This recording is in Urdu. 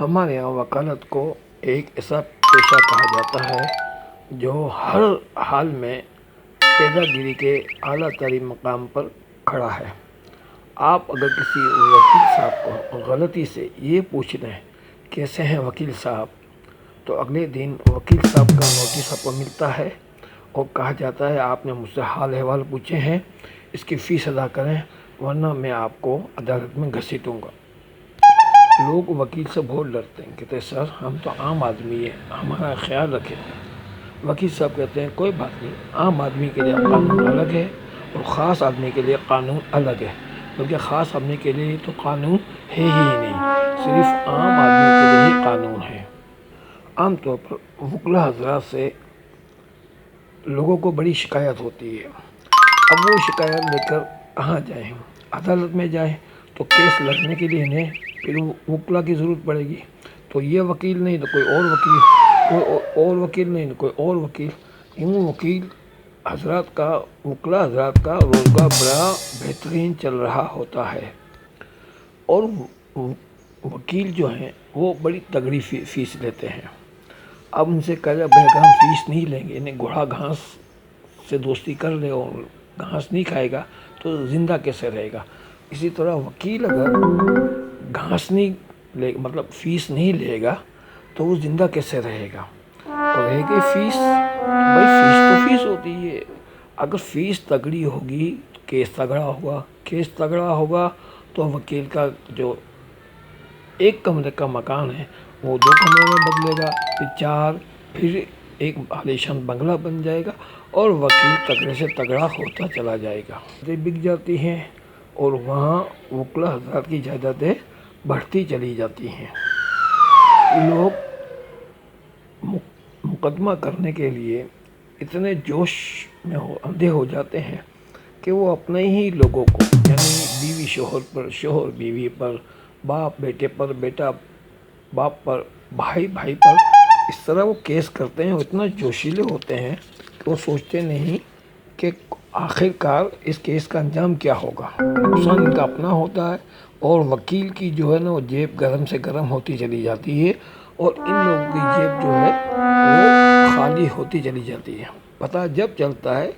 ہمارے یہاں وکالت کو ایک ایسا پیشہ کہا جاتا ہے جو ہر حال میں پیدہ گیری کے اعلیٰ ترین مقام پر کھڑا ہے۔ آپ اگر کسی وکیل صاحب کو غلطی سے یہ پوچھ لیں کیسے ہیں وکیل صاحب، تو اگلے دن وکیل صاحب کا نوٹس آپ کو ملتا ہے اور کہا جاتا ہے آپ نے مجھ سے حال احوال پوچھے ہیں، اس کی فیس ادا کریں ورنہ میں آپ کو عدالت میں گھسیٹوں گا۔ لوگ وکیل سے بہت ڈرتے ہیں، کہتے ہیں سر ہم تو عام آدمی ہیں، ہمارا خیال رکھیں۔ وکیل صاحب کہتے ہیں کوئی بات نہیں، عام آدمی کے لیے قانون الگ ہے اور خاص آدمی کے لیے قانون الگ ہے، بلکہ خاص آدمی کے لیے تو قانون ہے ہی نہیں، صرف عام آدمی کے لیے ہی قانون ہے۔ عام طور پر وکلا حضرات سے لوگوں کو بڑی شکایت ہوتی ہے۔ اب وہ شکایت لے کر کہاں جائیں؟ عدالت میں جائیں تو کیس لڑنے کے لیے انہیں پھر وکلا کی ضرورت پڑے گی، تو یہ وکیل نہیں تو کوئی اور وکیل، کوئی اور وکیل نہیں تو کوئی اور وکیل۔ یوں وکیل حضرات کا، وکلا حضرات کا روزگار بڑا بہترین چل رہا ہوتا ہے، اور وکیل جو ہیں وہ بڑی تگڑی فیس لیتے ہیں۔ اب ان سے کہا جائے بھائی اگر ہم فیس نہیں لیں گے، انہیں گھوڑا گھاس سے دوستی کر لے اور گھاس نہیں کھائے گا تو زندہ کیسے رہے گا؟ اسی طرح وکیل اگر گھاس نہیں لے، مطلب فیس نہیں لے گا تو وہ زندہ کیسے رہے گا؟ اور رہے گی فیس، بھائی فیس تو فیس ہوتی ہے، اگر فیس تگڑی ہوگی تو کیس تگڑا ہوگا، کیس تگڑا ہوگا تو وکیل کا جو ایک کمرے کا مکان ہے وہ 2 کمروں میں بدلے گا، پھر 4، پھر ایک عالیشان بنگلہ بن جائے گا، اور وکیل تگڑے سے تگڑا ہوتا چلا جائے گا۔ بک جاتی ہیں اور وہاں وکلا حضرات کی جائیدادیں بڑھتی چلی جاتی ہیں۔ لوگ مقدمہ کرنے کے لیے اتنے جوش میں اندھے ہو جاتے ہیں کہ وہ اپنے ہی لوگوں کو، یعنی بیوی شوہر پر، شوہر بیوی پر، باپ بیٹے پر، بیٹا باپ پر، بھائی بھائی پر، اس طرح وہ کیس کرتے ہیں، وہ اتنا جوشیلے ہوتے ہیں کہ وہ سوچتے نہیں کہ آخر کار اس کیس کا انجام کیا ہوگا۔ نقصان ان کا اپنا ہوتا ہے، اور وکیل کی جو ہے نا وہ جیب گرم سے گرم ہوتی چلی جاتی ہے، اور ان لوگوں کی جیب جو ہے وہ خالی ہوتی چلی جاتی ہے۔ پتہ جب چلتا ہے